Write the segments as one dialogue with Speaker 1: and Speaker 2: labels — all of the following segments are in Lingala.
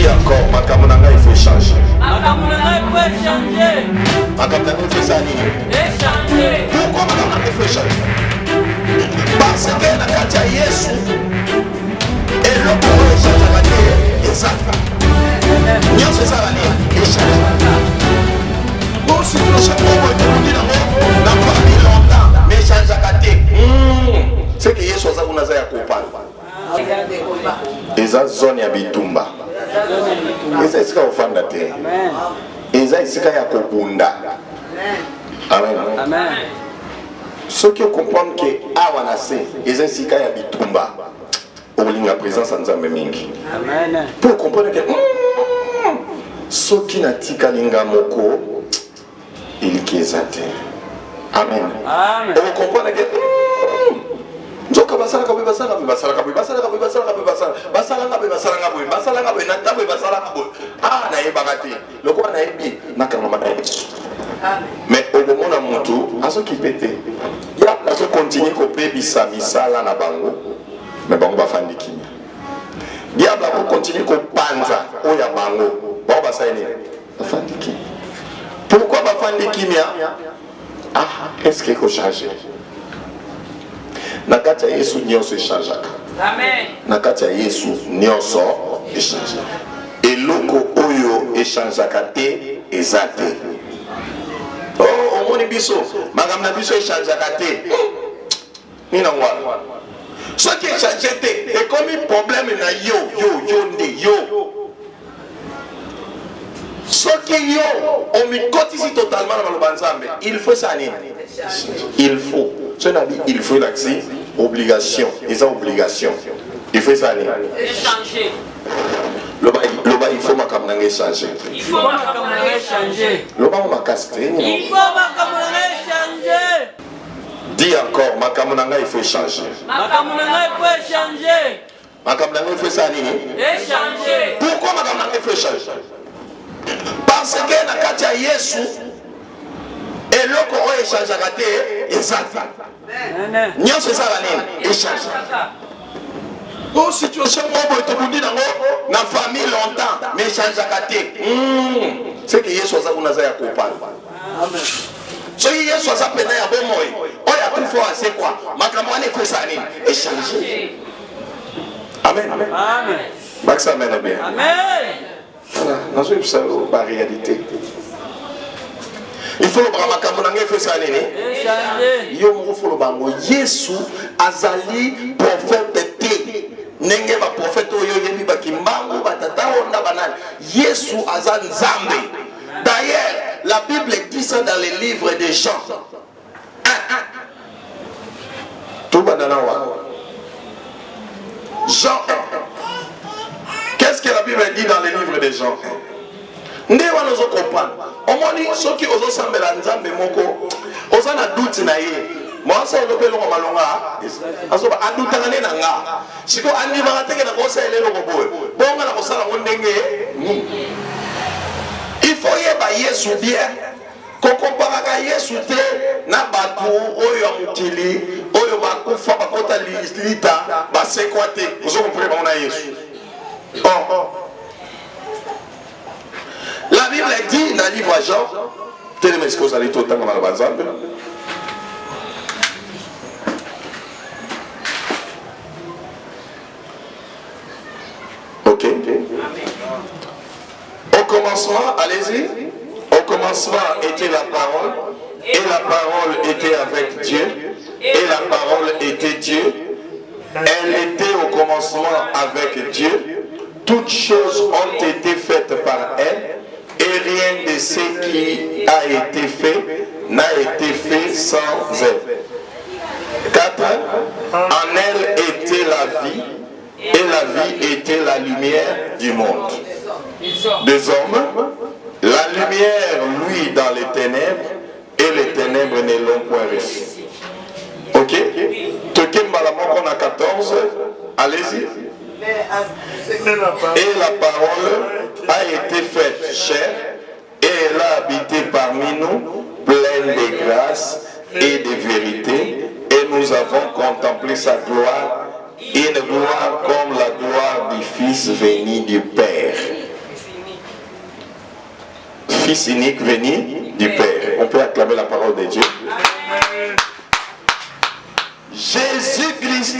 Speaker 1: Dis encore, Makamunanga, il faut changer.
Speaker 2: Makamunanga, il faut changer.
Speaker 1: Makamunanga, il faut changer. Pourquoi Makamunanga, il faut changer? Parce que la Katia Yesu et le pouvoir de changer la vie est ça. N'y a pas ça la vie est changé. Bon, si tu sais comment tu dis dans n'a pas mis longtemps, mais change la vie. C'est que Yesu a ça qu'on a ça coupable. Eza zone ya bitumba. Eza isika ofanda te. Eza isika ya kobunda. Amen.
Speaker 2: Amen.
Speaker 1: Ce qui comprend que awa na se eza isika ya bitumba. Olinga présence nzambe mingi.
Speaker 2: Amen.
Speaker 1: Pour comprendre que ce qui na tika linga moko il kezate. Amen.
Speaker 2: Amen.
Speaker 1: On comprend que Nzoka basala ka basala ah na ebakati loko na ebi na kangama na Yesu. Mais au moment na mutu aso ki pété ya aso continuer ko pebisa misala na bango mais bango bafandi kimia diable ko continuer ko panza oya bango ba basala ni bafandi kimia. Pourquoi bafandi kimia? Ah, est-ce qu'il faut changer? Nakati ya Yesu nyonso echangeaka.
Speaker 2: Amen.
Speaker 1: Nakati ya Yesu nyonso echange. Eloko oyo echangeaka te eza te. Oh, omoni biso makambo na biso echangeaka te. Nina ngwana. Soki echange te ekomi problème na yo nde yo. Soki yo omikotisi totalement na maloba nzambe, il faut ça nini? Il faut. Il faut l'accès, obligation, les obligation. Il faut ça.
Speaker 2: Échanger.
Speaker 1: Le bas, il faut ma caméra changer.
Speaker 2: Il faut ma caméra changer.
Speaker 1: Le bas, ma casque.
Speaker 2: Il faut ma caméra changer.
Speaker 1: Dis encore, ma caméra, il faut changer.
Speaker 2: Ma caméra, il faut changer.
Speaker 1: Ma caméra, il faut ça.
Speaker 2: Échanger.
Speaker 1: Pourquoi ma caméra, il faut changer? Parce que na katia Yesu et loko o échange à te exact. Nyo c'est ça la nini échange. Bon situation moi to bundi nango na famille longtemps mais échange à te. C'est que Yesu za kuna za ya kopana. Amen. So Yesu za pena ya bomoi. O ya tout fois c'est quoi? Makambo ne fait ça nini échanger. Amen.
Speaker 2: Amen.
Speaker 1: Max amen bien.
Speaker 2: Amen.
Speaker 1: Voilà, nous sommes la réalité. Il faut le bras makambolanga fait ça nene. Yo mo faut le bango Yesu azali prophète te. Nenge ba prophète oyo yebi ba kimbangu batata onda banana. Yesu azali nzambe. D'ailleurs, la Bible dit ça dans les livres de Jean. Tout banana wa. Jean 1. Qu'est-ce que la Bible dit dans les livres des gens? Nde wana zo comprendre. Omoni soki ozo sambela nzambe moko, oza na doute na ye. Moi ça le pelo malonga. Azoba aduta na nga. Siko andi ba teke na ko sa elelo ko boy. Bonga na ko sala ndenge. Il faut yeba Yesu bien. Ko compara ka Yesu te na batu oyo amutili, oyo bakufa bakota lita, ba sekwate. Ozo comprendre na Yesu. Oh. La Bible dit dans le livre à Jean, tenez-moi ce que vous allez tout le temps comme à la base. Ok. Au commencement, allez-y. Au commencement était la parole, et la parole était avec Dieu, et la parole était Dieu. Elle était au commencement avec Dieu. Toutes choses ont été faites par elle et rien de ce qui a été fait n'a été fait sans elle. 4. En elle était la vie et la vie était la lumière du monde. Des hommes, la lumière lui dans les ténèbres et les ténèbres ne l'ont point reçu. Ok? Tokim Balamon a 14, allez-y. Et la parole a été faite chair et elle a habité parmi nous, pleine de grâce et de vérité, et nous avons contemplé sa gloire, une gloire comme la gloire du Fils venu du Père. Fils unique venu du Père. On peut acclamer la parole de Dieu. Jésus-Christ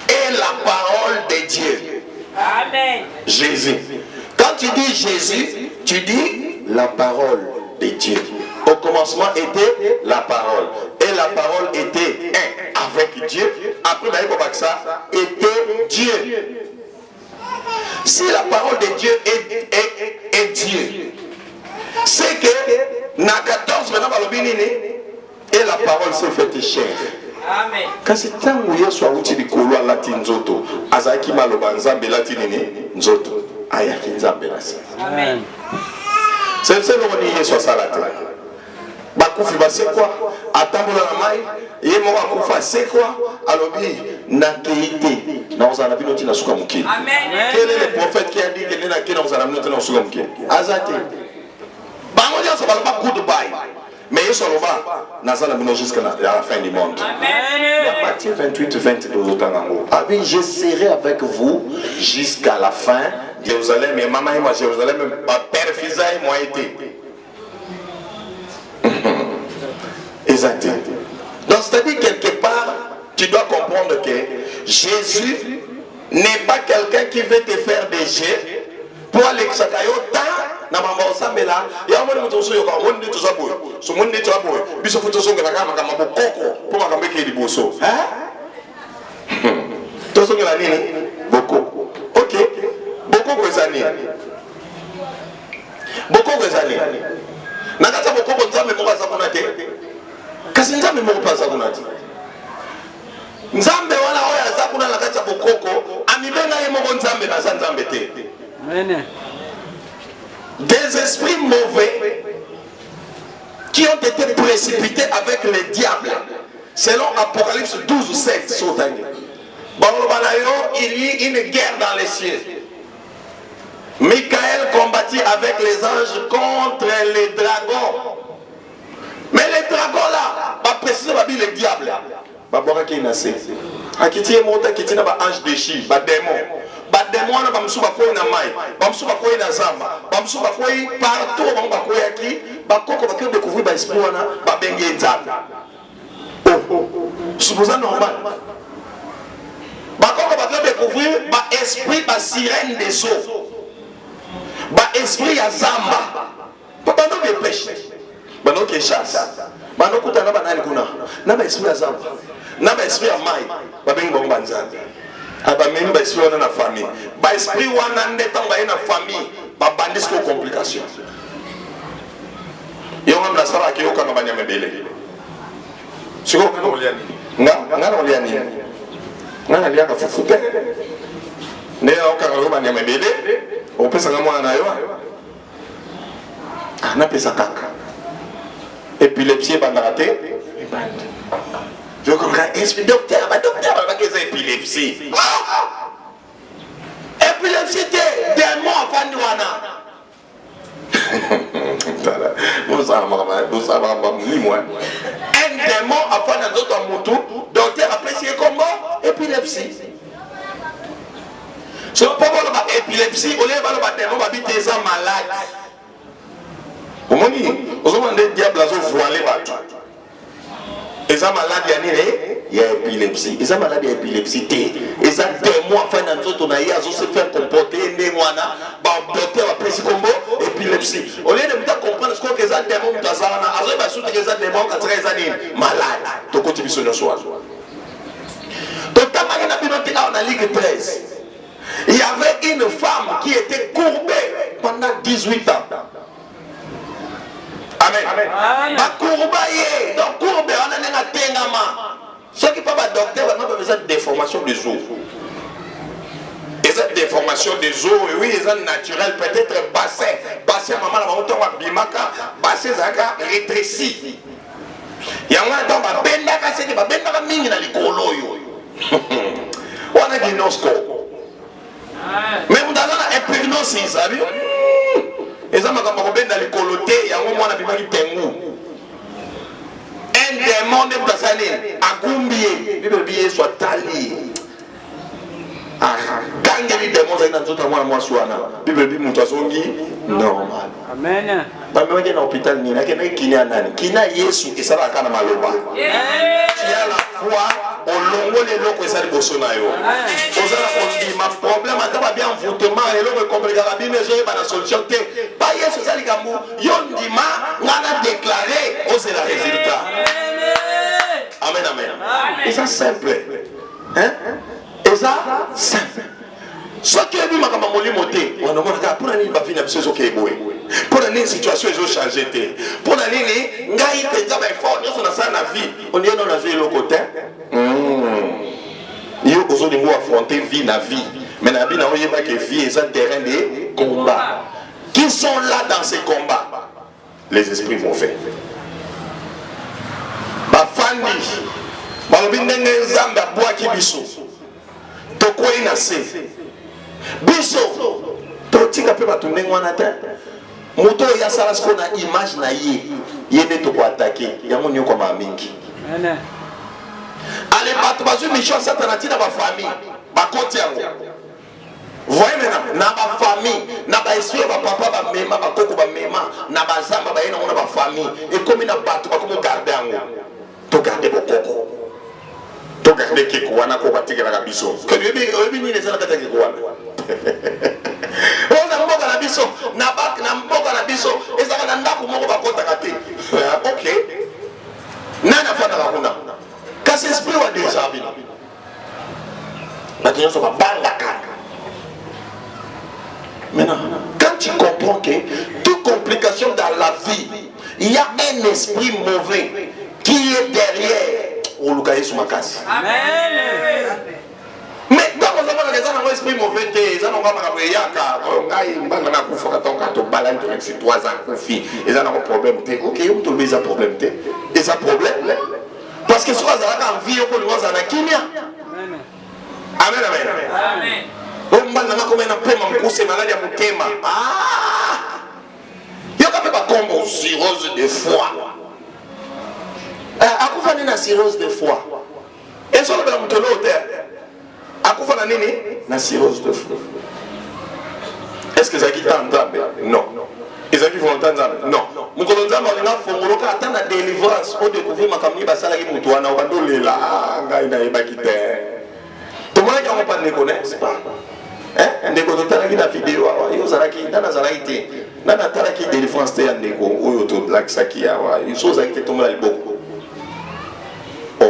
Speaker 1: est la parole de Dieu.
Speaker 2: Amen.
Speaker 1: Jésus. Quand tu dis Jésus, tu dis la parole de Dieu. Au commencement était la parole. Et la parole était un avec Dieu. Après, ça était Dieu. Si la parole de Dieu est Dieu, c'est que na 14 maintenant et la parole s'est faite chair.
Speaker 2: Amen.
Speaker 1: Kasi tangu Yesu awuti likolo alati nzoto azaki maloba nzambe lati nini nzoto ayaki nzambe nasi.
Speaker 2: Amen.
Speaker 1: C'est le roni Yesu asalate. Bakufi basekwa atambola na mai ye mo bakufa sekwa alobi na keite na ozana bino tina suka mukili.
Speaker 2: Amen.
Speaker 1: Quel est le prophète qui a dit que na kina ozana bino tina suka mukili? Azate. Bango dia so balba goodbye. Mais Yesu aloba nazana bino jusqu'à la fin du monde.
Speaker 2: Amen.
Speaker 1: Matthieu 28-22 ah oui, je serai avec vous jusqu'à la fin. Jérusalem et maman et moi Jérusalem, ma père fils et moi été. Exact. Donc c'est-à-dire quelque part, tu dois comprendre que Jésus n'est pas quelqu'un qui veut te faire des jets pour aller ksakayota na mama osambela ya mwana mutoso yoka wonde to zaboy so monde to aboy biso futo songa na kama kama bokoko pour makambeke liboso hein to songa la nini bokoko OK bokoko ezani bokoko ezani na kata bokoko nzambe moko azakuna te kasi nzambe moko pa azakuna te nzambe wala oya azakuna na kata bokoko amibenga ye moko nzambe na sa nzambe te. Amen. Des esprits mauvais qui ont été précipités avec le diable, selon Apocalypse 12:7. Il y a une guerre dans les cieux. Michael combattit avec les anges contre les dragons. Mais les dragons là, pas préciser le diable. Babora qui est nassé. Akiti est monté, akiti n'a pas ange déchi, pas démon. Ba démon na bamsuba ko na mai, bamsuba ko na zamba, bamsuba ko partout bamba ko yaki, ba koko ba ke découvrir ba esprit wana ba bengi nzamba. Oh, supposé normal. Ba koko ba ke découvrir ba esprit ba sirène des eaux. Ba esprit ya zamba. Ba bando ke pêche. Bando ke chasse. Bando kutana ba nani kuna. Na ba esprit ya zamba. Na ba esprit ya mai, ba bengi bomba nzamba. Abamemi ba esprit wana na famille ba esprit wana ndeta ba na famille ba bandis ko complication yo ngam na sara ki yo kana banya mebele siko kana oliani nga oliani nga lia ka fufupe ne yo kana ko banya mebele o pesa nga mwana yo na pesa kaka épilepsie bandate je comprends esprit docteur ba va que c'est épilepsie. Épilepsie c'est démon afandi wana. Un démon afandi d'autres mutu, docteur apprécie comment épilepsie. Ce n'est pas bon épilepsie, on est pas le démon va biter ça malade. Au moment où on demande diable à se voiler bateau. Et ça malade il y a épilepsie. Et ça malade il y a épilepsie. Et ça démon enfin dans notre on a eu à se faire comporter des moana. Bah docteur après c'est combo épilepsie. Au lieu de me comprendre ce que ça démon dans ça na. Après bah surtout que ça démon quand 13 années malade. To continue sur le soir. Donc ta magana binoti là on a Ligue 13. Il y avait une femme qui était courbée pendant 18 ans. Amen. Ba courbaye, donc courbe on a na tengama. Ceux qui pas docteur on a besoin de déformation des os. Et cette déformation des os, oui, c'est naturel, peut-être bassin maman la montagne wa bimaka, bassin zaka rétréci. Yanga donc ba bendaka c'est ba bendaka mingi na likolo yo. On a diagnostic. Même dans la hypnosis, ça veut et ça m'a dit dans les colotés, il y a un moment où il y a un démon de Brassaline, à combien le billet soit tali. tangue les démons dans tout à moi soana bible bi muto songi normal
Speaker 2: Amen.
Speaker 1: ba me wajena hôpital ni na kena kinya nani kina Yesu esala kana maloba tia la foi olongo le loko esali boso na yo ozala kondima problème ataba bien envoûtement et le compliqué la bible je ba na solution te ba Yesu esali kambu yo ndima ngana déclarer o c'est le résultat. Amen, amen. Et ça simple. Hein? Et ça simple. Ce qui est dit, ma camamoli moté, on a pour aller ma vie n'a pas besoin pour aller une situation ils ont changé pour aller ngai te za ba fort nous on a ça na vie on est dans la vie le côté yo ozo lingo affronter vie na vie mais na vie na oye pas que vie est un terrain de combat qui sont là dans ces combats les esprits mauvais bafandi balobi ndenge nzambe abwaki biso tokwei na se biso totika mpe bato ndenge wana te moto oyo asala siko na image na ye ye nde tokoatake yango nyokoma mingi ale bato bazwi mission satana ntina bafamille bakoti yango voye mena na bafamille na baesprit ya bapapa bamema bakoko bamema na bazamba baye nango na bafamille ekomi na bato bakomi garde yango togarde bokoko togarde keko wana koko atikelaka biso oyebi nini ezalaka ta keko wana na mboka na biso na mboka na biso ezalaka na ndako moko bakotaka te ok nani afandaka kuna kasi esprit wa deja bino bato nyonso babangaka. Maintenant, quand tu comprends que toute complication dans la vie, il y a un esprit mauvais qui est derrière. On le caille sous ma casse. Amen. Mais dans le moment où les gens ont un esprit mauvais, ils ont un problème. Ok, ils ont un problème. Ils ont un problème. Parce que si vous avez un vie, vous avez un kimia. Amen, amen. Amen. Ombana na komena pema mkuse maladi ya mutema. Yo kape ba kombo cirrhose de foie. Akufa nini na cirrhose de foie? Eso lo bela mutolo hotel. Akufa na nini na cirrhose de foie. Est-ce que ça qui t'entendent? Non. Ils ont qui vont entendre? Non. Mukolo nzamba na fongoloka atana délivrance au découvrir makamni basala ki mutu wana obandolela ngai na ebakite. Tout le monde qui n'a pas de connaître, pas. Hein? Ndeko totala ki na vidéo awa yo zalaki ndana zalaki te nana tala ki délivrance te ya ndeko oyo to lakisaki awa yo zalaki te tomola liboko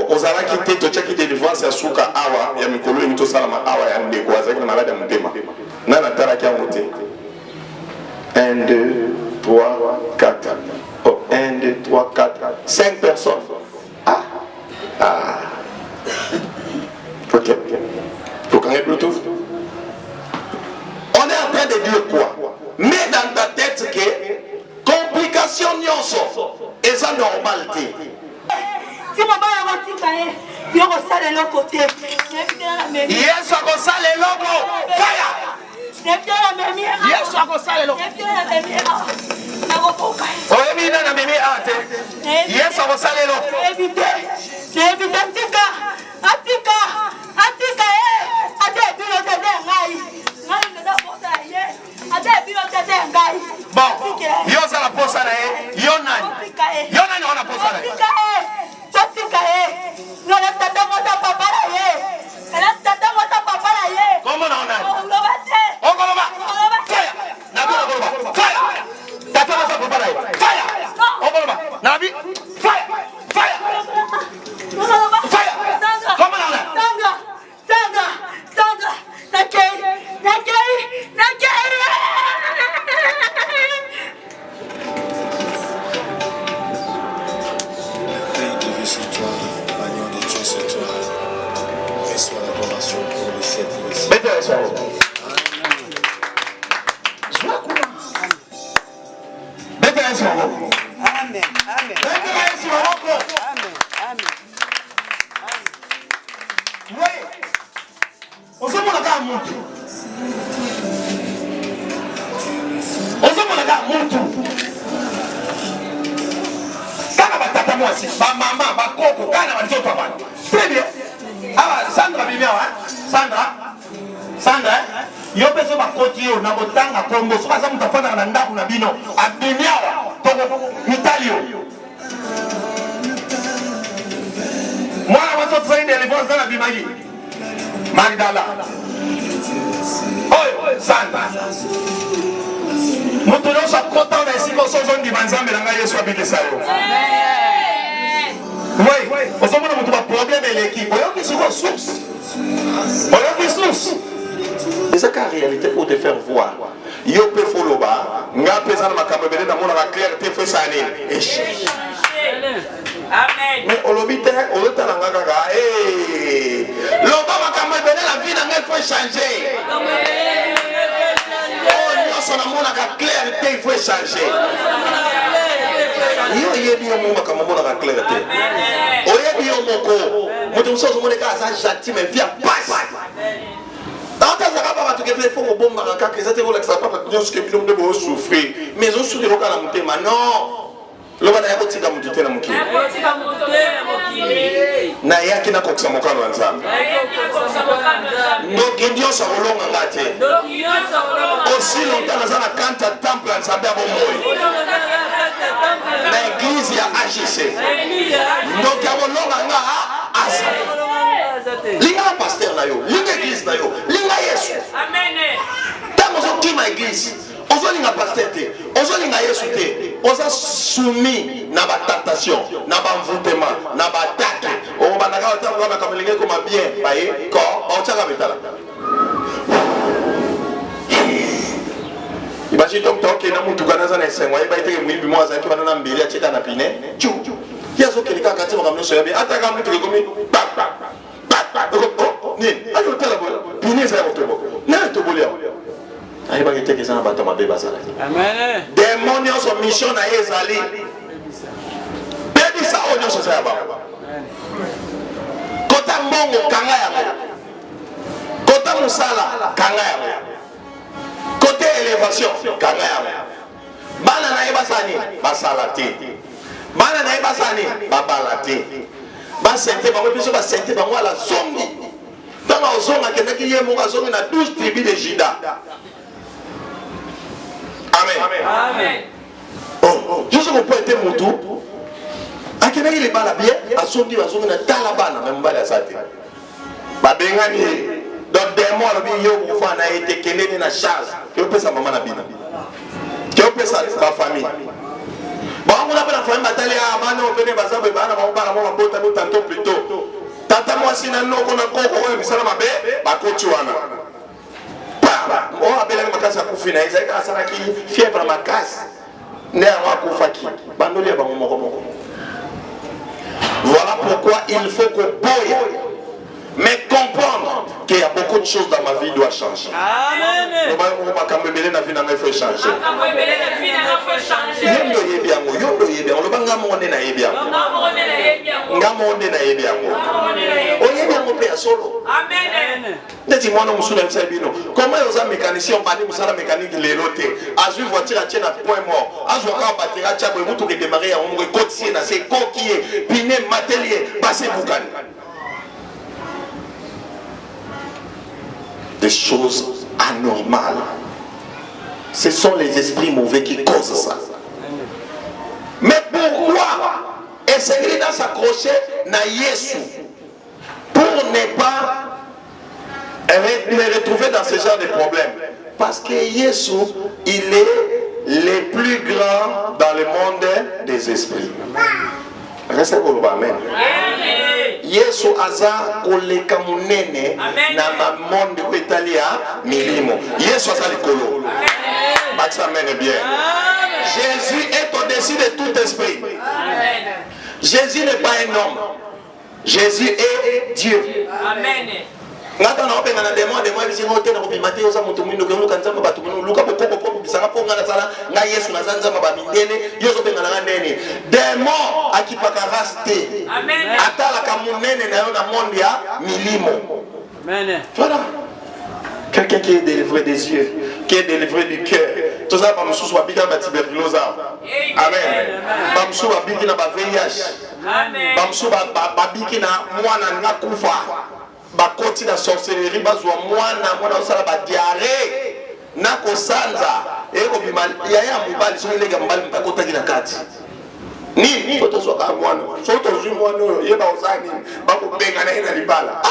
Speaker 1: ozalaki te totiaki délivrance ya suka awa ya mikolo oyo tosalama awa ya ndeko azalaki na maladi ya motema nana talaki yango te 1 2 3 4 oh 1 2 3 4 5 personnes ok tokange Bluetooth. On est en train de dire quoi? Mets dans ta tête que complication nyonso et ça normalité.
Speaker 3: Si mon père a dit il y a un de l'autre côté.
Speaker 1: Yes, on va saler l'autre. Fire. Yes, on va saler l'autre. Oh, oui, non, mais yes, on va saler l'autre.
Speaker 3: Évitez, évitez, Atika,
Speaker 1: bon, yo ça la posa na e, yo nani ona posa na e. Comment na ona? O koloma. Fire. Na bi koloma. Fire. Tata na sa papa na e. Fire. O koloma. Na bi fire. Fire. Fire. Comment na ona?
Speaker 3: Sanga. Nakei.
Speaker 4: Sur toi, l'agneau de Dieu sur toi. Reçois l'adoration pour le siècle des siècles.
Speaker 1: Mettez ça. Mettez ça.
Speaker 2: Amen.
Speaker 1: Mettez ça.
Speaker 2: Amen.
Speaker 1: Oui. On se montre à Moutou. Maman, ma coco, kana ma njoto hapa. Très bien. Ah, Sandra bimia wa? Sandra.
Speaker 5: yo peso bakoti yo na botanga Kongo soka za mutafana na ndaku na bino abimiawa toko mitalio mwana waso tsainde elefon sana bimagi Magdala oy santa mutu nyonso akota na esika osozondima nzambe na ngai Yesu abikisa yo oui ozomona mutu baproblème eleki oyoki siko source oyoki source
Speaker 1: c'est ça en réalité pour te faire voir yo pe foloba nga pesa na makambo bele na mona la clarté fait ça nini amen mais olobite olota na nga kaka loba makambo bele la vie na nga faut changer oh na mona ka clarté il faut changer yo yebi yo mo makambo mona ka clarté oyebi yo moko mutu msozo mona ka sa gentil mais via passe il faut que bomba kaka ezate ko lakisa papa nyonso ke bino ndebo souffrir mais on souffrir ko kala mutema non loba na yako tika mutu na mukili na yaki na koksa mokano wa nzambe donc ndio sa olonga ngate aussi longtemps na zana kanta temple nzambe abo moyo na église ya AGC donc abolonga nga asa linga pasteur na yo linga église na yo linga Yesu amen tango zo kima église ozo linga pasteur te ozo linga Yesu te oza soumis na ba tentation na ba envoûtement na ba attaque o banaka otango ba kamelinge ko bien baye ko o tsaka betala imagine donc toke na mutu kana za na esengo ba iteke muibi mo azaki bana na mbeli acheka na pine chu yazo kelika kati makamno so yabe ataka mutu ke komi ni ayo tala bola pine sa otobo na tobolia ayi ba kiteke sana bato mabeba sana amen demonios of mission na ezali bebi sa onyo so sa ba kota mbongo kanga ya kota musala kanga ya côté élévation kanga ya bana na ebasani basalati bana na ebasani babalati basente bango biso basente bango ala zongi tanga ozonga kendaki ye mo azongi na 12 tribus de Juda amen amen oh juste ko pointer mutu akendaki le bala bien azongi na tala bana même bala sate babengani donc démon lobi yo ko fa na été keleni na charge yo pesa mama na bina yo pesa ba famille bon on a pas la famille batali a bana opene bazambe bana ba bana mo bota no tanto plutôt tata moi sina no kona koko ko bisala mabe ba kochi wana pa o abela makasa kufina ezaka sana ki fièvre makasi ne a kufaki bandoli ba moko voilà pourquoi il faut que boy mais comprendre qu'il y a beaucoup de choses dans ma vie doit changer. Amen. Il faut changer. Yondo yebiango, yondo yebiango. Le banga monde na yebiango. Nga monde na yebiango. O yebiango pe solo. Amen. Ndeti mwana musula msabino. Comment yoza mécanicien bani musala mécanique lelote. Azui voiture a na point mort. Azui ka batera tchabo mutu ke démarrer ya ongo kotier na se kokier, pine matelier, passer bukani. Des choses anormales. Ce sont les esprits mauvais qui causent ça. Mais pourquoi essayer de s'accrocher à Jésus pour ne pas me retrouver dans ce genre de problème? Parce que Jésus, il est le plus grand dans le monde des esprits. Restez pour le amen. Yesu aza koleka munene na monde ko italia milimo. Yesu aza likolo. Max amen bien. Jésus est au-dessus de tout esprit. Amen. Jésus n'est pas un homme. Jésus est Dieu. Amen. Ngata na openga na demande moi bisingo te na kopimate yoza mutu mwindo ke luka nzamba batu mwindo luka bokoko po bisanga po ngana sala nga Yesu na zanzamba ba mindene yozo penga na ndene demo akipaka raste amen atala ka munene na yo na monde ya milimo amen voilà quelqu'un qui est délivré des yeux qui est délivré du cœur tout ça ba mususu ba bika ba tuberculose amen ba mususu ba biki na ba VIH amen ba mususu ba biki na mwana nga kufa bakoti na sorcellerie bazwa mwana osala ba diarrhée na kosanza eko bima yaya mobali so ilega mobali mpakotaki na kati nini foto so ka mwana so to zwi mwana oyo yeba osani bakobenga na ina libala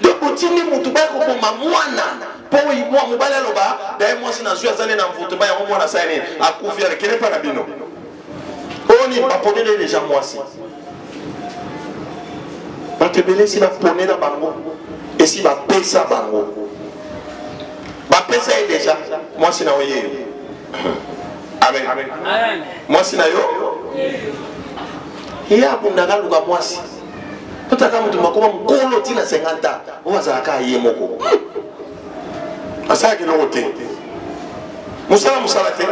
Speaker 1: donc tini mutu bako boma mwana po yimwa mobali aloba daye mwasi na zwi azali na mvuto ba ya mwana sani akufi ale kene pa na bino oni baponele déjà mwasi batebele si bapone na bango et si bapesa bango bapesa ye déjà mwasi na oye amen mwasi na yo ye abundaka luka mwasi totaka mutu makoma mokolo tina 50 oyo azalaka ye moko asalaki eloko te mosala te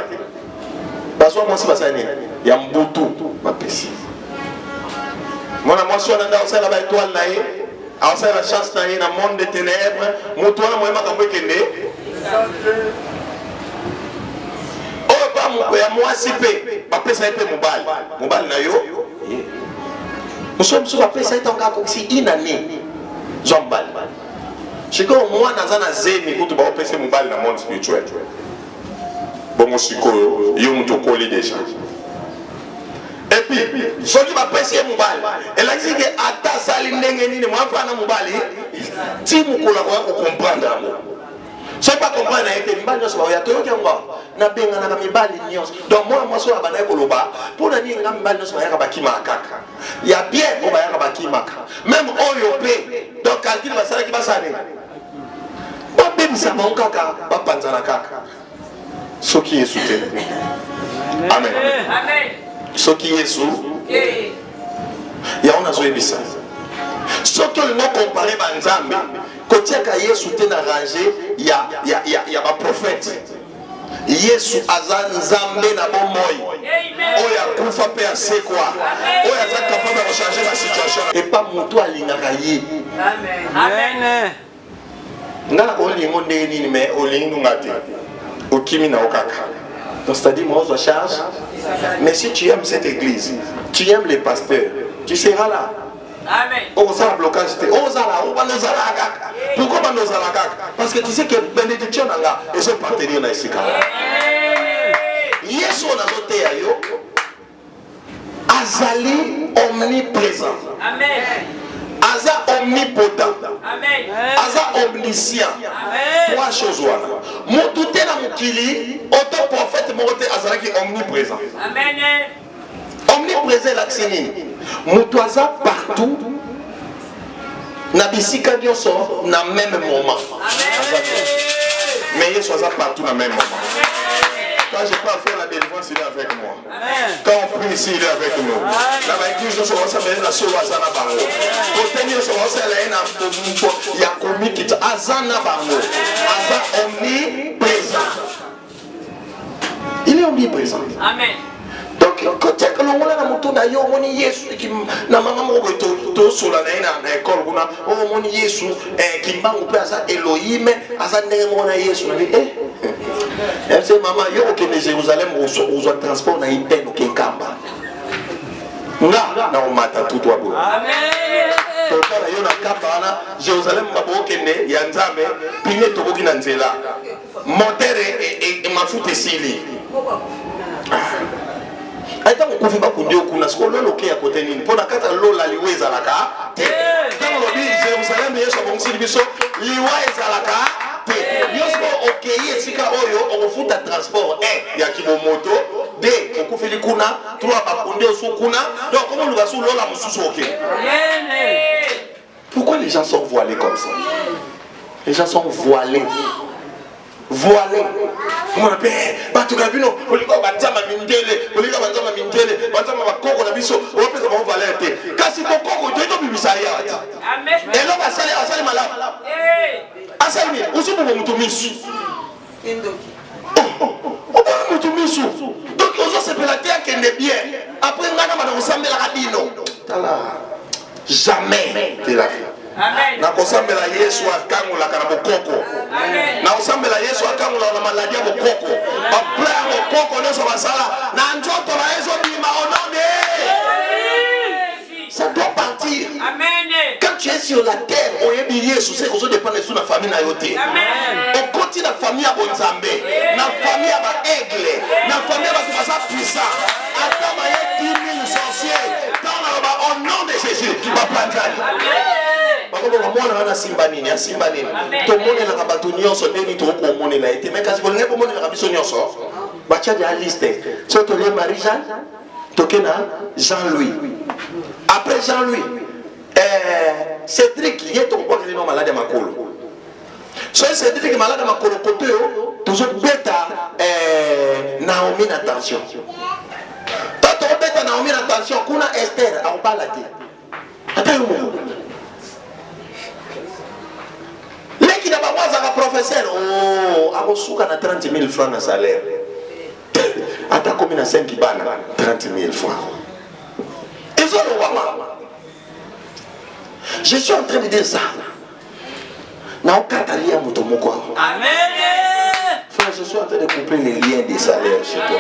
Speaker 1: bazwa mwasi basala nini ya mbutu bapesi mwana mwasi wana nda osala ba étoile na ye aosala la chance na ye na monde de ténèbres moto wana moye makambo ekende oyo ba ya mwasi mpe bapesa ye mpe mobali na yo mosusu bapesa ye ntango akokisi inane zwa mobali sikoyo mwana aza na zemi kutu baopesa mobali na monde spirituel bongo sikoyo yo moto okoli déjà et puis soki bapesi ye mobali elakisi ke ata asali ndenge nini mwafana mobali ti mokolo akoya kocomprendre yango soki bacomprendre na ye te mibali nyonso baoya toyoki yango nabenganaka mibali nyonso donc mwana mwasi oyo abandaki koloba mpona nini nga mibali nyonso bayaka bakimaka kaka ya bien oyo bayaka bakimaka meme oyo mpe donc calcule basalaki basane babebisa bango kaka bapanzana kaka soki yesu te amen soki yesu yango nazoyebisa soki olingo kompare banzambe kotiaka yesu te na range ya baprofete yesu aza nzambe na bomoi oyo akufa mpe asekwa oyo aza capable ya kochange basituation epa motu alingaka ye nga na kolingo ndenge nini me olingi nunga te okimi na yo kaka. Donc c'est-à-dire moi je charge. Mais si tu aimes cette église, tu aimes les pasteurs, tu seras là.
Speaker 2: Amen.
Speaker 1: On s'en blocage. On s'en là, on va nous aller. Pourquoi on nous aller? Parce que tu sais que bénédiction là, et son partenaire là ici. Yesu on a voté à yo. Azali omniprésent.
Speaker 2: Amen.
Speaker 1: Aza omnipotent.
Speaker 2: Amen.
Speaker 1: Aza omniscient.
Speaker 2: Amen.
Speaker 1: Trois choses voilà. Moutouté na mukili, auto prophète moté azalaki omniprésent.
Speaker 2: Amen.
Speaker 1: Omniprésent l'axini. Moutou aza partout. Na bisika nyonso na même moment.
Speaker 2: Amen.
Speaker 1: Mais Yesu aza partout na même moment. Quand je peux faire la délivrance, il est avec moi.
Speaker 2: Amen.
Speaker 1: Quand on prie ici, il est avec nous. Dans l'église, nous sommes ensemble, nous sommes ensemble. Côté nous sommes ensemble, il y a commis qui est Azana Bango. Aza omniprésent. Il est omniprésent.
Speaker 2: Amen.
Speaker 1: Donc, quand tu as que l'on a la moto na yo, on y est, qui na maman mo to sur la na école, on a on y est sous qui m'a ou pas ça Elohim, Aza ne mo na Yesu na eh. Elle dit maman, yo ok de Jérusalem où transport na ipeno kenkamba. Na on mata tout toi bo.
Speaker 2: Amen.
Speaker 1: Tokala yo na kamba na Jérusalem babo kende ya nzambe pine tokoki na nzela. Moteur et mafuta sili. Aita mukufi bakundi okuna siko lolo ke ya kote nini pona kata lola liweza laka te. Tango lobi Jérusalem yeso bongisi biso liweza laka te. Yosko okeye sika oyo ofuta transport ya kibomoto de okufili kuna trois bakundi osu kuna donc comment le basu lola mususu oke. Pourquoi les gens sont voilés comme ça? Les gens sont voilés. Voilé. On appelle Batu Gabino, Oligo Batama Mindele, Oligo Batama Mindele, Batama Bakoko Nabiso, on appelle comment Valente. Kasi Koko, tu es au Bibisaya.
Speaker 2: Amen.
Speaker 1: Et l'homme a salé malade. Asali, aussi pour Moutoumissou. Moutoumissou. Donc, on se fait la terre qui est bien. Après, on a ensemble la radino. Jamais de la vie.
Speaker 2: Amen.
Speaker 1: Na kosambela Yesu akangola kana bokoko.
Speaker 2: Amen.
Speaker 1: Na kosambela Yesu akangola na maladi ya bokoko. Ba plan bokoko nyonso basala na nzoto na Yesu bima onone. Ça doit partir.
Speaker 2: Amen.
Speaker 1: Quand tu es sur la terre, famille na yote. Au côté de la famille à Bonzambe, la famille à Aigle, la famille à Basa puissant. Attends, il y a 10 000 sorciers. Au nom de Jésus, tu vas prendre. Moi, Simbanini, Simbanini. Tout le monde est là, tout le monde est là. Mais quand vous avez tu as la liste. Tu as Marie-Jeanne, tu as Jean-Louis. Après Jean-Louis, Cédric, il est ton poids qui est malade à ma colo. Soit Cédric est malade à ma colo, toujours bêta Naomi attention. Tant que bêta Naomi attention, qu'on a Esther à Obalati. Attends, qui n'a pas un professeur, oh, a reçu 30 000 francs de salaire. Attends, combien de 5 bana 30 000 francs. Ils ont le roi. Je suis en train de dire ça. Amen. Frère, je suis en train de couper les liens des salaires chez toi.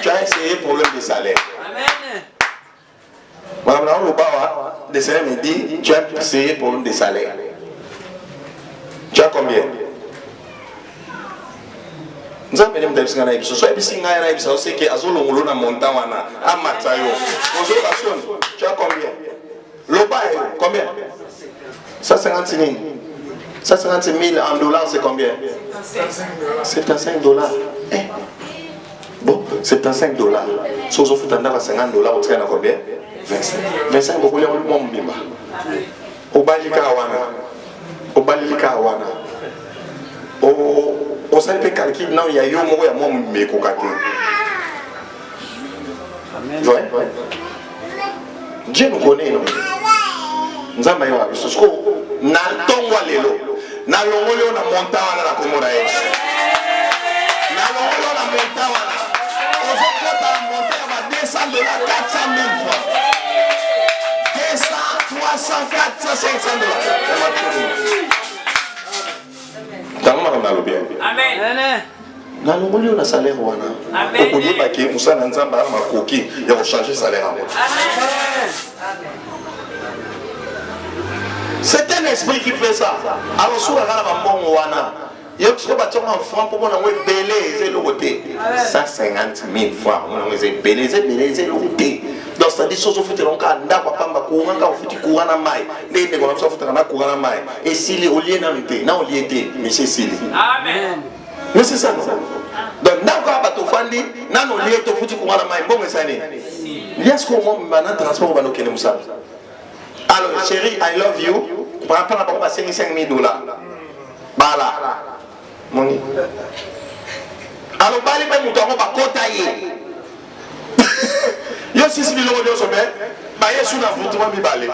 Speaker 1: Tu as essayé le problème des salaires. Madame le Seigneur me dit, tu as essayé le problème des salaires. Tu as combien? Nous avons des personnes qui ont des choses. C'est que Azolo na montawana amatayo. Tu as combien? Loba combien? 150 000. 150 000 en dollars, c'est combien? 75 dollars. Bon, 75 dollars. Si vous offrez 50 dollars, vous avez combien? 25 beaucoup de monde bimba. Au Balika wana. Au Balika wana. Au salpe calcul non il y a eu mo ya mo me kokate. Ouais. Dieu nous connaît non. Nzamba yo abiso sko na tongwa lelo. Na longolo na montawana na komora yesu. Na longolo na montawana. Ozo kota montawana ba 200 dollars 400 000 francs. 200, 300, 400, 500 dollars. Amen. Na longoli on a salaire wana. Amen. Okoye ba ke musa na nzamba makoki ya ko changer salaire wana. Amen. C'est un esprit qui fait ça. Alors sur la gana ba mbongo wana. Yo ko ba tonga franc pour mona we belé c'est le côté. 150 000 francs. On we belé c'est le côté. Donc ça dit chose au fait donc anda kwa pamba courant ka ofiti courant na mai. Ndenge ko na so futa na courant na mai. Et s'il est au lieu na mité, na au lieu té, monsieur Sili. Amen. Mais c'est ça. Donc na ko ba to fandi, na no lieu to futi courant na mai, bon ça né. Est-ce que moi maintenant transport ba no kene musa. Alors chérie, I love you. Pour rapport à pas 5 000 dollars. Bala. Moni. Alors bali ba muto ko ba kota ye. Yo si si biloko de sommet, ba yesu na vutuma mibale.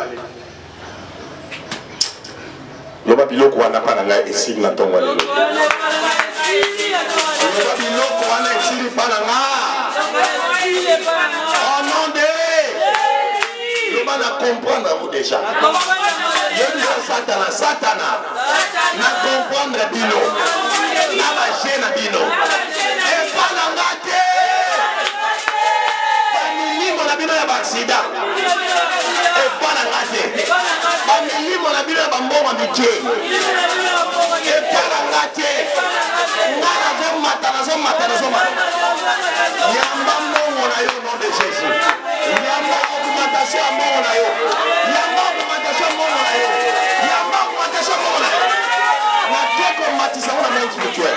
Speaker 1: Yo ba biloko wana pa na ngai esili na tongo lelo. Yo ba biloko wana esili pa na nga. Oh non de. Yo ba na comprendre vous déjà. Yo bisa satana. Na comprendre bino. Na ba jena bino. E pa na ngate. Bino ya accident et pas la raté famille mon abi na bamboma biche et pas la raté ngala zo mata yamba mongo na yo nom de Jésus yamba augmentation mongo na yo yamba augmentation mongo na yo yamba augmentation mongo na yo na teko matisa na monde spirituel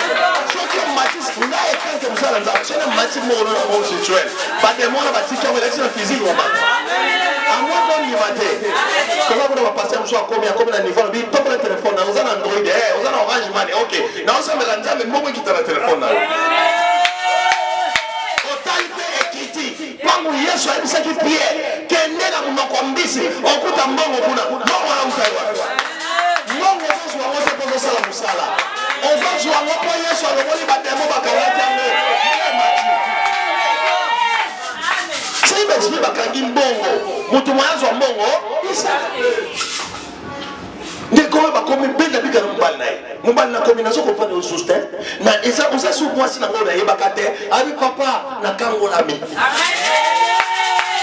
Speaker 1: soki matisa nga ekante musala nzaba sona matisa mongo na monde spirituel pas de monde batiki on élection physique on va à moi on y va comment on va passer un soir combien na niveau bi top le téléphone on a Android on a Orange Money OK na on s'embela nzambe mongo qui ta le téléphone na otalité ekiti pangu Yesu alisa ki Pierre kende na munoko mbisi okuta mbongo kuna mbongo na mkaiwa mbongo zo wa wote kwa sala musala ozo wa ngopo Yesu aloboli batemo bakalata ngo c'est une esprit bakangi mbongo mutu mwanzo wa mbongo isa ndiko bakomi benda bika na mbali na combinaison ko pande ususte na isa usa su mwasi na ngona yebaka te abi papa na kango la mi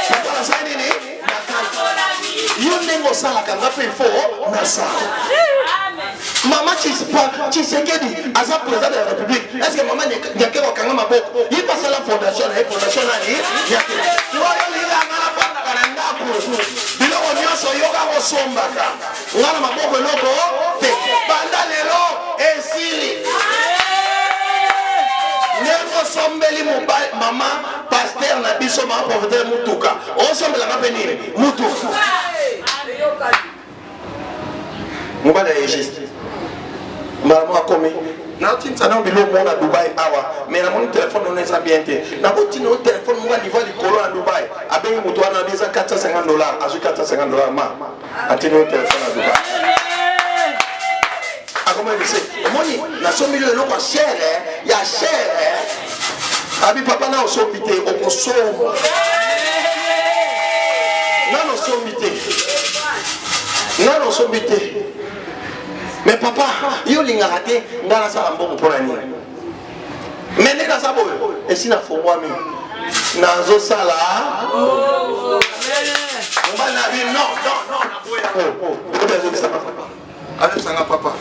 Speaker 1: papa na sani ni na kango la mi yo nengo sala kanga pe fo na sa amen
Speaker 5: Maman Tshisekedi, Aza président de la République, est-ce que maman n'y a qu'à aucun maboko? Il passe à la fondation, la fondation il y a que. Tu vois, il y a un appareil à l'endroit. Il y a un nyonso yoga au sombaka. On a maboko loko. Pendant les lots et Siri. Nengo sombeli mobile maman pasteur na biso ma professeur mutuka. On sombela na penini mutuka. Mobile est juste. Maman a commis. Na tinta na bilo mo na Dubai awa. Mais na mon téléphone on est bien té. Na ko tino téléphone mo va niveau likolo na Dubai. Abengi mutu ana bisa $450. Azu $450 ma. Atino téléphone na Dubai. Comment il sait? Moni, na so milieu loko cher, ya cher. Abi papa na osombité, okoso. Na osombité. Na osombité. Mais papa, yo linga raté, ngala sa mbongo pona ni. Mais nena sa boyo, et si na fo moi mi. Na zo sala. Oh. On va na vie non, na boya. Oh. Azem sanga papa.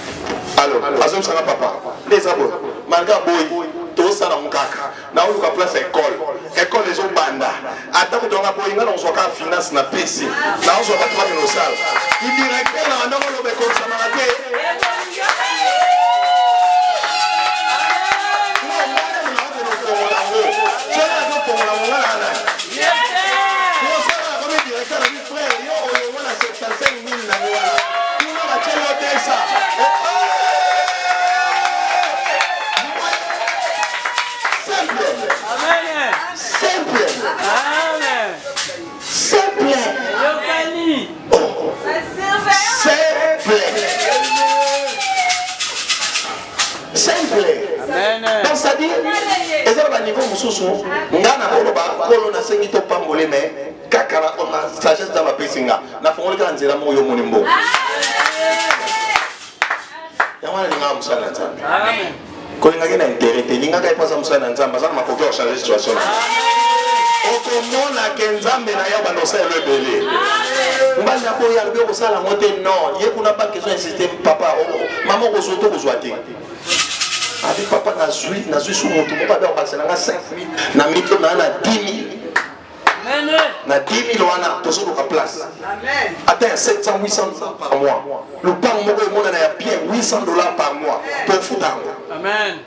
Speaker 5: Alors, azem sanga papa. Les abo. Malgré boy, tout ça dans mon kaka. Na on ka place école. École les autres banda. Attends que tu as boy ngana on soit ka finance na PC. Na on soit pas trop dans salle. Il directeur na ndongo lobe ko ça malade. Donc ça dit, et ça va niveau mususu, ngana oloba kolo na sengi to pambole mais kakara on a sagesse dans ma pesinga. Na fongole ka nzela mo yo monimbo. Ya wana ninga musala nzambe. Amen. Ko ninga kena interete, ninga ka ipasa musala nzambe, ça m'a koki o changer situation. Okomona ke nzambe na ya bano sa rebele. Mbanda ko ya lbe ko sala mote non, ye kuna pas question insister papa, maman ko soto ko zwate. Avec papa na zui sous mon tout papa on passe na 5000 na mito na 10000 na 10000 wana to sur la place amen atteint 700 800 par mois le pan moko e mona na ya bien $800 par mois pour foutre amen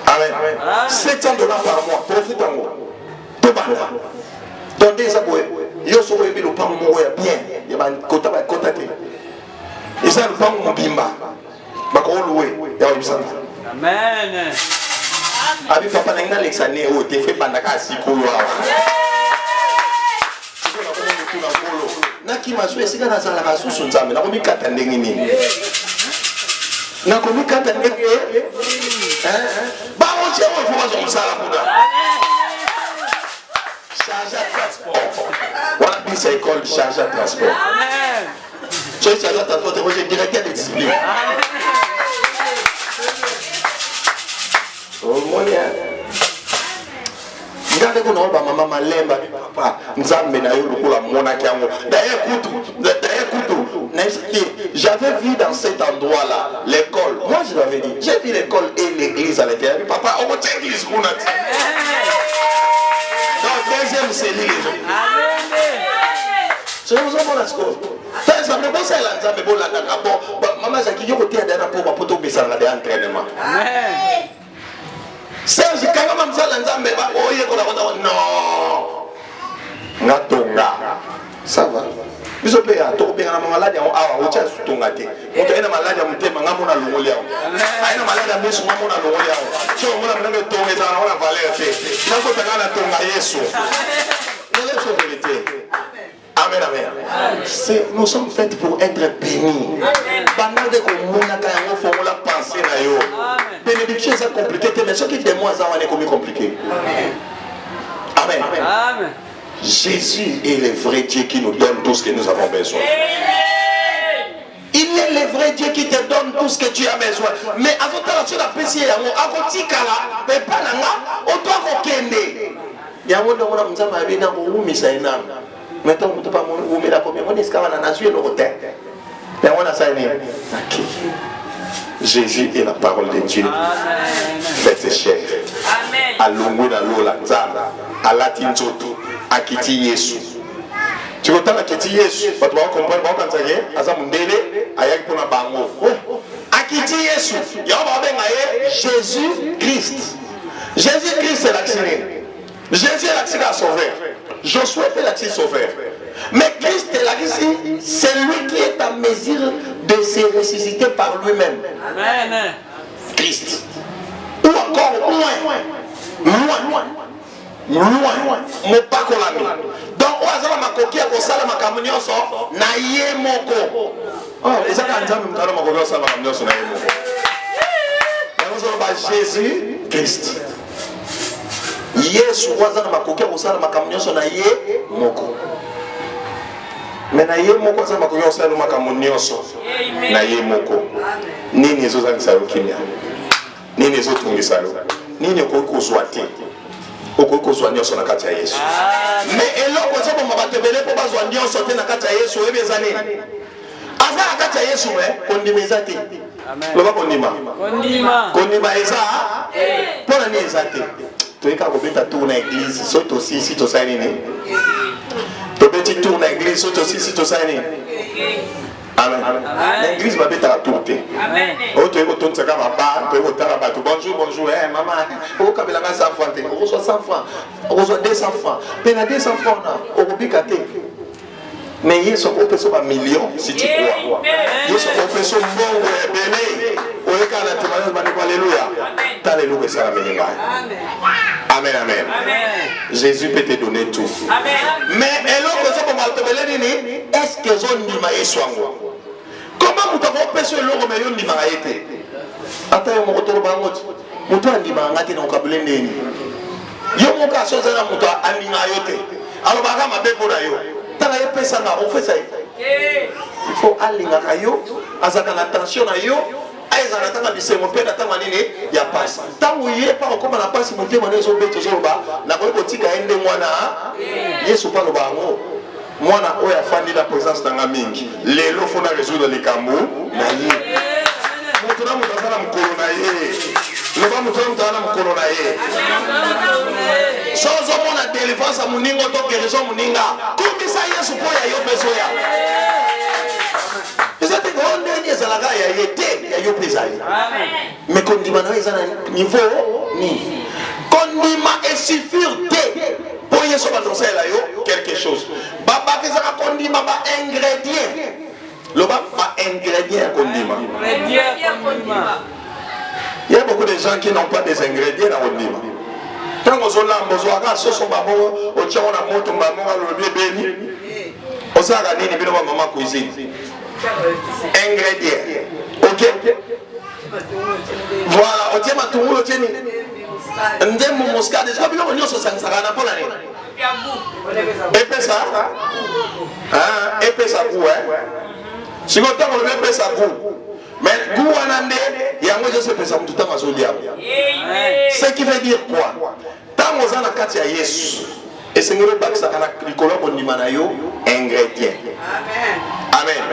Speaker 5: amen $700 par mois pour foutre to banda donc des aboye yo so e bi le pan moko ya bien ya ba kota te et ça le pan mobimba amen. Abi papa na ngala exane o te fe banda ka sikolo awa. Sikolo ko mo kuna kolo. Na ki masu esika na sala ka susu nzambe na ko mi kata ndenge nini. Na ko mi kata ndenge ba o che o fo zo sala kuna. Charge à transport. Wala bi sa école charge à transport. Amen. Tu es charge à transport, tu es directeur de discipline. Oh mon Dieu. Ngande ko no ba mama malemba papa nzambe na yo lokola mona kiango. D'ailleurs kutu na expliqué, j'avais vu dans cet endroit là l'école. Moi je l'avais dit, j'ai vu l'école et l'église à l'intérieur. Papa, on va l'église qu'on a. Donc deuxième c'est l'église. Amen. Je vous en la score. Ça me pose à l'ensemble bon la bon maman ça qui yo côté à pour poto besa na d'entraînement. Amen. Serge kanga mamsa nzambe ba oye ko non ngatonga ça va biso pe ya to pe na malade ya awa o cha sutonga te o to ena malade ya mutema ngamona longoli yawo aina malade ya biso ngamona longoli yawo so ngona mnange tonga za na valeur te na ko tangana tonga Yesu ne le so vérité. Amen, amen. Nous sommes faits pour être bénis. Pendant que nous avons la pensée, bénédiction c'est compliqué, mais ce qui est de moi, ça va être compliqué. Amen. Amen. Jésus est le vrai Dieu qui nous donne tout ce que nous avons besoin. Il est le vrai Dieu qui te donne tout ce que tu as besoin. Mais avant de faire la péché, avant de faire la péché, on doit kende. Yango ndo mwana mzama abina ko umisa ina. Maintenant on peut pas oumer la première on est scala na Dieu le hôtel. Mais on a ça. Jésus est la parole de Dieu. Faites chair.
Speaker 2: Amen.
Speaker 5: Alongwe na lola nzamba. Alati nzoto. Akiti Yesu. Tu comprends akiti Yesu? Bato ba comprendre ba kanzanye aza mundele ayaki pona bango. Akiti Yesu. Ya ba benga ye Jésus Christ. Jésus Christ est l'accéléré. Jésus est l'accéléré sauveur. Josué est l'accéléré sauveur. Mais Christ est l'accéléré, c'est lui qui est en mesure de se ressusciter par lui-même.
Speaker 2: Amen.
Speaker 5: Christ. Ou encore loin. Mon pas qu'on l'a mis. Donc, on a ma coquille à ça, ma communion sort, naïe moko. Oh, et ça, quand on a ma coquille à ça, ma communion sort, naïe moko. Jésus Christ. Yesu waza na makoki kosala makambo nyonso na ye moko. Mais na ye moko za makoki kosala makambo nyonso na ye moko. Nini ezozangisa yo kimia? Nini ezotungisa yo? Nini okoki kozwa te? Okoki kozwa nyonso na kati ya Yesu. Mais eloko ezoboma bato ebele mpo bazwa nyonso te na kati ya Yesu oyebi eza nini? Aza na kati ya Yesu kondima eza te. Loba kondima. Kondima eza mpona nini eza te? Toyeka kobeta tour na église soki tosisi tosala nini? Tobeti tour na église soki tosisi tosala nini? Amen. Na église babetaka tour te. Oyo toyeki kotonisaka baba toyeki kotala bato bonjour mama okokabelanga 100 francs te okozwa 100 francs okozwa 200 francs mpe na 200 francs na okobika te. Mais Yesu akopesa ba million si tu crois. Yesu akopesa mbongo ebele oyeka na témoignage bandeko alléluia. Alléluia ça la meninga. Amen. Jésus peut te donner tout.
Speaker 2: Amen.
Speaker 5: Mais eloko zo ko maltebele nini? Est-ce que zo ndima Yesu ango? Comment muto ko pesa eloko me yo ndima ayete? Ata yo moko tolo bangoti. Muto ndima ngati na okabule nini? Yo moko asoza na muto aminga yote. Alors baka mabepo na yo. Tala ye pesa na on fait ça. Il faut alinga kayo, azaka na attention na yo. Aïza na tanga bisengo pe na tanga nini ya passe. Tangu ye pa okoma na passe motema nezo beto zo ba na ko kotika ende mwana Yesu pa lo bango. Mwana oya fandi la présence na mingi. Lelo fona résoudre les kambo na ye. Motuna mutazana mukolo na ye. Loba mutuna mutazana mukolo na ye. Sozo mona délivrance muningo to guérison muninga. Kumisa Yesu po ya yo beso ya. Ezate gonde ni ezalaga ya yete ya yo pesa ye. Mais kondima na ezana niveau ni. Kondima et suffire te. Pour Yesu ba tosela yo quelque chose. Baba kezaka kondima ba ingrédient. Loba ba ingrédient kondima. Il y a beaucoup de gens qui n'ont pas des ingrédients dans kondima. Tant que vous avez ce sont babo, au tchao na moto babo le bébé. Au sara nini bino maman cuisine. Ingrédients. OK? Voilà, au tchao matungu le tcheni. Ndemo moscade, ça bino onyo so sangsara na pola ni. Épais ça. Ah, épais ça goût Si vous avez épais ça goût. Mais goût anande yango je pesa mtu tanga zoli yango. Ce qui veut dire quoi? Tant aux ana kati ya Yesu. Et sengero bakisa kana likolo ko ndima na yo ingrédient. Amen.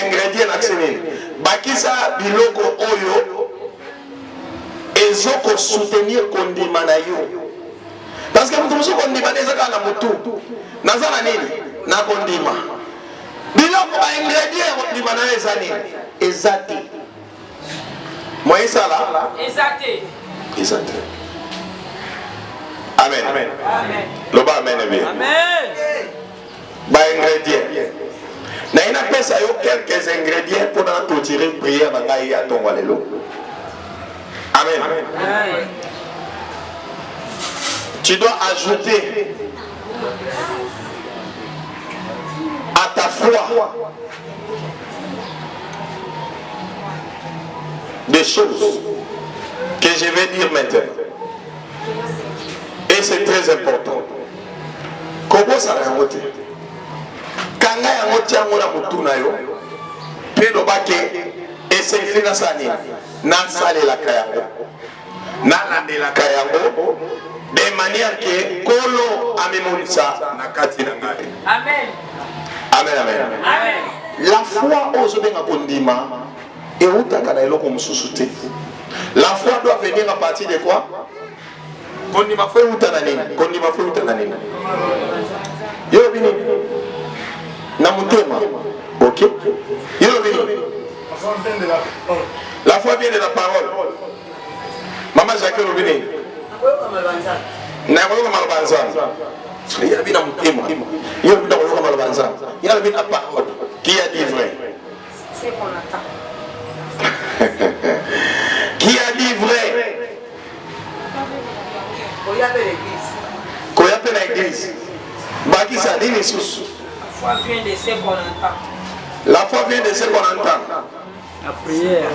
Speaker 5: Ingrédient na tsenini. Bakisa biloko oyo ezoko soutenir ko ndima na yo. Parce que mtu muso ko ndima neza kana mutu. Nazana nini? Na ko ndima. Biloko ba ingrédient ko ndima na eza nini? Ezate. Moi ça là. Ezate. Amen. Loba amen bien. Ba ingrédients. Na ina pesa yo quelques ingrédients pour na clôturer prière na ngai ya tongo lelo. Amen. Tu dois ajouter à ta foi des choses que je vais dire maintenant. Et c'est très important. Comment ça va voter? Quand il y a un autre qui a yo, Pedro Baké, et c'est écrit dans sa ligne. Nan sale la kayango. Nan ande la kayango. De manière que Kolo amemonisa na kati na ngai. Amen. la foi aux obenga kondima et utaka na eloko mususuté. La foi doit venir à partir de quoi? Kondima foi utananini, kondima foi utananini. Yo bini na mutema. OK? Yo bini. La foi vient de la parole. Maman Jacques Robini. Na ko malabanza. Il a vu dans mutema. Il a vu dans ko malabanza. Il a vu la parole qui a dit vrai.
Speaker 3: C'est qu'on attend.
Speaker 5: Qui a dit vrai? Koyape l'église. Baki ça dit les sous.
Speaker 2: La foi vient de ce qu'on entend.
Speaker 5: La foi vient de ce qu'on entend.
Speaker 2: La prière.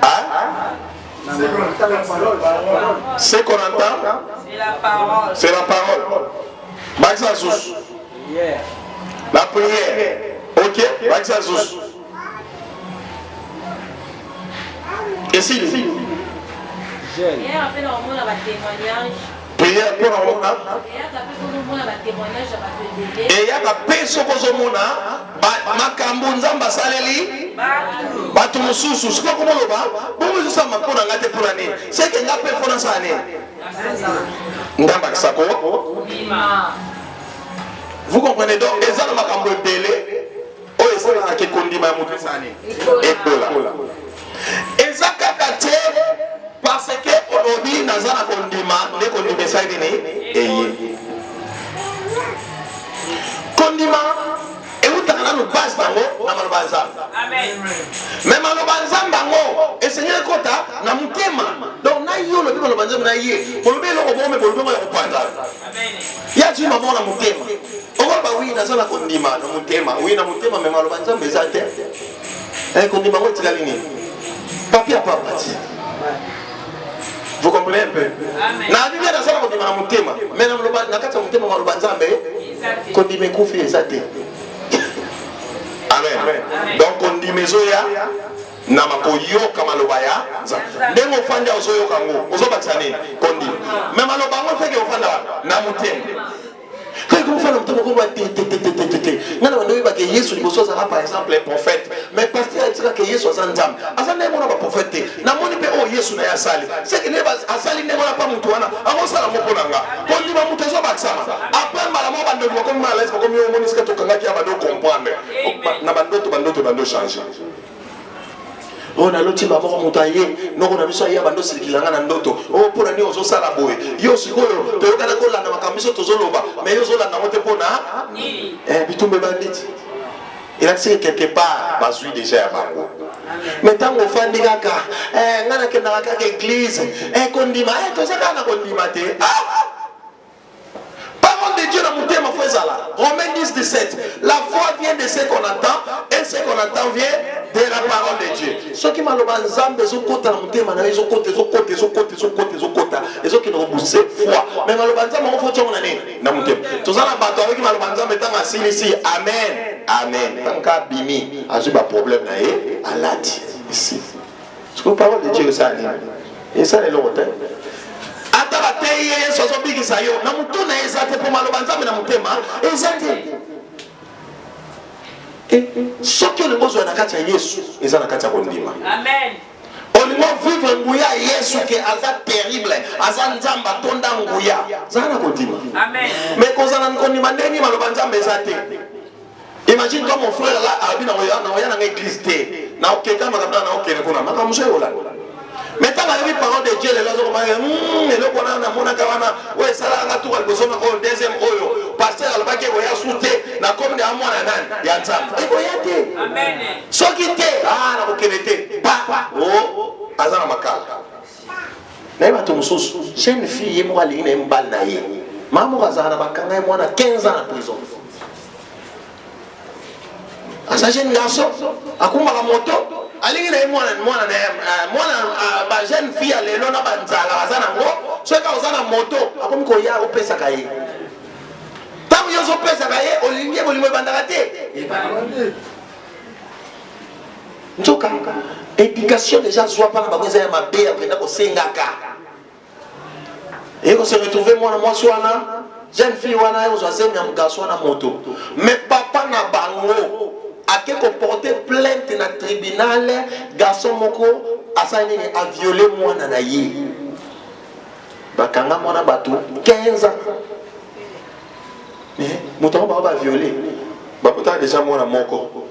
Speaker 5: Hein? Ce qu'on entend,
Speaker 2: C'est la parole.
Speaker 5: c'est la parole. Baki ça sous.
Speaker 2: Prière.
Speaker 5: La prière. OK? Baki ça sous. Et si
Speaker 2: Jeûne.
Speaker 3: Hier, après, on a un témoignage.
Speaker 5: prière pour un moment.
Speaker 3: Hier, après, on a un témoignage à la
Speaker 5: Et il y a un peu de choses makambo nzamba saleli batu mususu siko komoloba bomo zusa makona ngate pulani seke ngape fona sane ndamba kisako. Vous comprenez donc les gens makambo belé o esala ke kondima ya mutu sane ekola ezaka kate parce que olobi nazana kondima ne kondima saidi ni eye kondima eutaka na base bango na malobanza.
Speaker 2: Amen.
Speaker 5: Mais malobanza bango eseigneur kota na mutema donc na yo lobi malobanza na ye olobi eloko bombe olobi mo ya kopanda.
Speaker 2: Amen.
Speaker 5: Ya tu maman na mutema okoba oui nazana kondima na mutema oui na mutema mais malobanza mbezate kondima ngo tikali nini papier à papa. Vous comprenez un peu? Na Bible na sala kondima na mutema mais na maloba na kata mutema malobanza mbe kondima kufi ezate. Amen. Donc kondima zoya na makoyoka maloba ya ndengo fanda ozoyoka ngo ozobakisa nini kondima mais maloba ngo feke ofanda na mutema. Quand vous faites le temps, vous avez dit que Jésus est par exemple un prophète. Mais parce que Jésus est un homme. Asa ne mona ba prophète. Na moni pe o Yesu na yasali. C'est que ne ba asali ne mona pa mutu wana. Amo sala moko nanga. Kondi ba mutu zo baksama. Après mala mo bando ko comme malaise ko mi o moni ska to kanga ki abado comprendre. Na bando changer. On a l'autre maman montaye, non on a mis ça hier bando silikilanga na ndoto. Oh pour ani ozo sala boy. Yo sikoyo to yoka na ko landa makambiso to zoloba. Mais yo zolanda mote pona. Bitumbe bandit. Il a dit quelque part bazui déjà bango. Mais tant on fandi kaka, ngana ke na kaka église, kondima, to saka na kondima te. Parole de Dieu dans mon thème Romains 10, 17. La foi vient de ce qu'on entend et ce qu'on entend vient de la parole de Dieu. Ceux qui m'ont ensemble, ils ont côté dans mon thème, ils ont côté, ils ont qui n'ont poussé foi. Mais malheureusement, on faut qu'on ait dans mon thème. Tout ça, la bataille qui malheureusement mettant assis ici. Amen. Amen. Tant qu'à bimi, a eu un problème là à l'ati ici. Ce que la parole de Dieu ça dit. Et ça est l'autre. Ataba teye soso bigi sayo na mutuna ezate po malobanza na mutema ezate soki olingo zo na kati ya Yesu eza na kati ya kondima.
Speaker 2: Amen.
Speaker 5: Olingo vivre nguya Yesu ke aza terrible aza nzamba tonda nguya za na kondima.
Speaker 2: Amen.
Speaker 5: Mais kozana kondima ndeni malobanza ezate. Imagine comme mon frère là a bina oya na église te na okeka makabana na okene kuna makamuso yola. Mais tant que la parole de Dieu, les gens ont dit, le qu'on a mon akawana, ouais, ça l'a tout le besoin au deuxième oyo. Pasteur, le baquet, ouais, a sauté, n'a comme des amours à nan, il y a un sam. Et quoi y a-t-il?
Speaker 2: Amen.
Speaker 5: Ce qui était, ah, la bouquette, bah, oh, azana makal. N'est pas tout sous. J'ai une fille, moi, elle est une balle naïe. Maman, azana bakanga, moi, on a 15 ans en prison. À sa jeune garçon, à quoi ma moto? Alingi na mwana ba jeune fille lelo na banzala bazana ngo soka uzana moto akomi ko ya opesa kaye tamu yozo pesa kaye olingi bolimo bandaka te nzoka éducation déjà soit pas na bakweza ya mabe ya kwenda ko sengaka et ko se retrouver mwana mwasi wana jeune fille wana yo zo asemi ya garçon na moto mais papa na bango ake ko porter plainte na tribunal garçon moko asani a violé mwana na ye bakanga mwana batu 15 ans mais muto ba violé baputa déjà mwana moko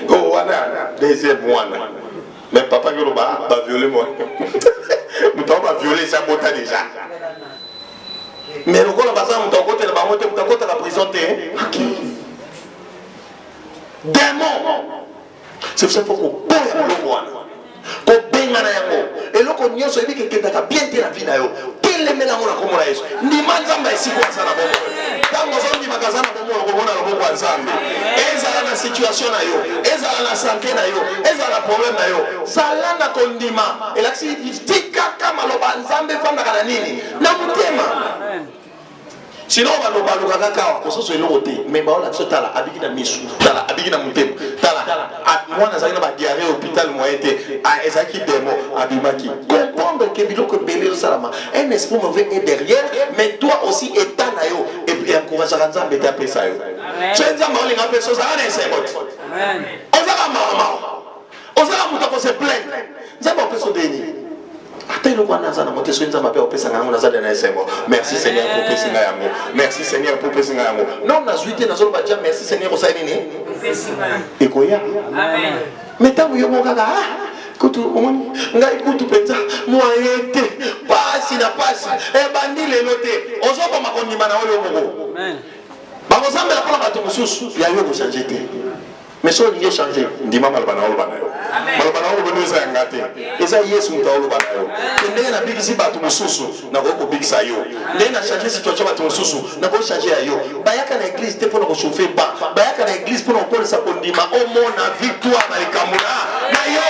Speaker 5: oh wana deuxième mwana mais papa qui va violer moi muto ba violer ça bota déjà mais le gars baza muto côté la bamote muto côté la prison té démon c'est ça faut qu'on père le moi ko benga na yango eloko nyonso ebi kekendaka bien te na vie na yo keleme na mona komona yesu ndima nzambe esiko asala bomo tango zondi makazana bomo okobona loboko ya nzambe ezala na situation na yo ezala na santé na yo ezala na problème na yo sala na kondima elakisi tikaka maloba nzambe fandaka na nini na mutema sinon baloba lokaka kawa kososo eloko te mais baola biso tala abiki na misu tala abiki na mutema tala mwana azali na badiarrhée hôpital moyen te ezalaki demo abimaki comprendre que biloko ebele osalama un esprit mauvais est derrière mais toi aussi état na yo et encourageaka nzambe te apesa yo so nzambe olinga apesa ozala na esengote ozala mawa ozala moto akose plaindre nzambe apesa deni ata eloko wana aza na mote so nzambe ape opesanga yango nazali na esengo merci seigneur pour pesinga yango merci seigneur pour pesinga yango non nazwi te nazoloba dia merci seigneur osali nini ekoya mais ntango yo moko kaka kutu omoni ngai kutu mpenza moye te pasi na pasi ebandi lelo te ozoboma kondima na oyo moko bakozambela mpona bato mosusu ya yo kochange te mais so olingi echange ndima maloba na oloba na yo maloba na oloba no eza yanga te eza yesu moto aoloba na yo ndenge nabikisi bato mosusu nakoki kobikisa yo ndenge na change situation bato mosusu nakoki change ya yo bayaka na église te mpona kochauffe ba bayaka na église mpona kokolesa kondima omona victoire na likambo na yo.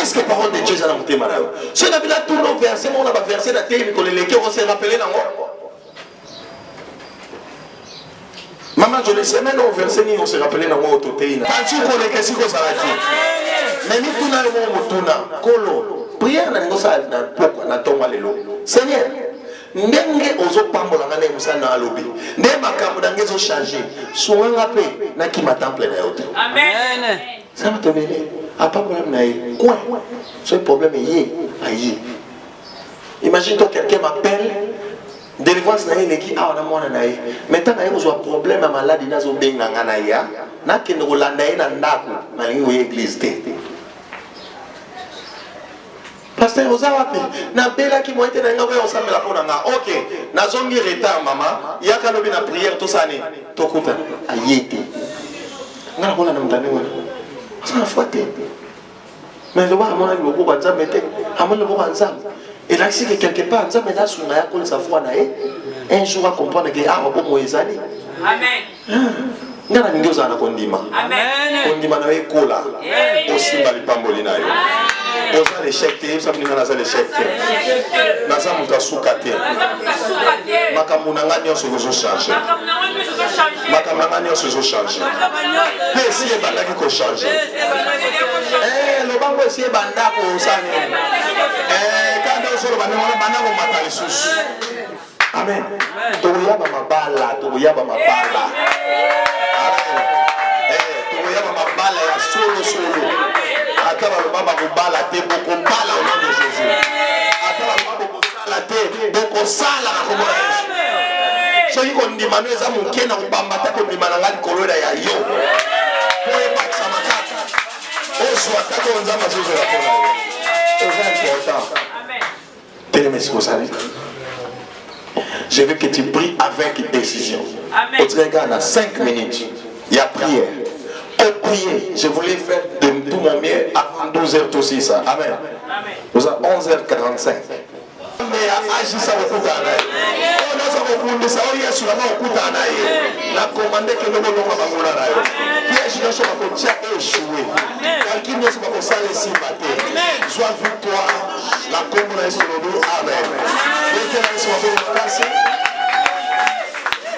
Speaker 5: Est-ce que parole de Dieu est dans mon thème? Si on a vu là tout le verset, on a versé la terre, on s'est rappelé dans maman, je le sais, mais on verset, on s'est rappelé dans mon autotéine. Quand tu connais qu'est-ce que ça va dire? Mais nous, tout le monde, Kolo, prière, na tomba lelo. Seigneur, ndenge ozopambola ngana musana alobi nde makambo dange zo changer sunga pe na ki matemple na yote. Amen. Ça va te venir. A pas problème na ye. Quoi? Ce problème est aïe. Imagine toi quelqu'un m'appelle délivrance na ye neki a na mona na ye. Maintenant na ye ko problème à maladie na zo benga ngana ya na kende ko landa ye na ndako na lingo ye église te. Pasteur Ozawapi, na bela ki moite na ngabe osambela pona nga. OK, na zongi retard mama, yaka lobi na prière to sane. Tokuta ayete. Ngana kona na mtane wana. Ça a fouetté. Mais le voir à mon avis, le beau Nzambe était à mon beau Nzambe. Et là, si quelque part, Nzambe là, sur la colle sa foi, un jour à comprendre que ah, bon, moi, Amen. Ngana ndio za na kondima. Amen. Kondima na ekola. Aussi bali pamboli na yo. Oza l'échec te, ça venir na za l'échec te. Na za muta sukate. Makambo na ngani oso zo changer. Makambo na ngani oso zo changer. Pesi e banda ki ko changer. Lo bango esi e banda ko sani. Quand oso lo banda ko matali sus. Amen. Toyaba mabala, toyaba mabala. Toyaba mabala ya solo. Ataba le baba kubala te boko bala au nom de Jésus. Ataba le baba kubala te boko sala na komona Yesu. So yiko ndimano eza muke na kubambata ko ndimana ngali koloda ya yo. Koye baksa matata. Ozo atako nzama zozo ya kona yo. C'est important. Amen. Tenez-moi ce que ça dit. Je veux que tu pries avec décision. Amen. Tu regardes à 5 minutes. Il y a prière. Au prier, je voulais faire de tout mon mieux avant 12h tout ça. Amen. Nous avons 11h45. Mais agissez au coup d'anaï. On a ça au coup de ça. On y a sur la main au coup d'anaï. La commande que nous voulons avoir dans la rue. Piège de ce qu'on a échoué. Quelqu'un ne sait pas qu'on s'allait s'y battre. Soit victoire, la commande est sur le dos.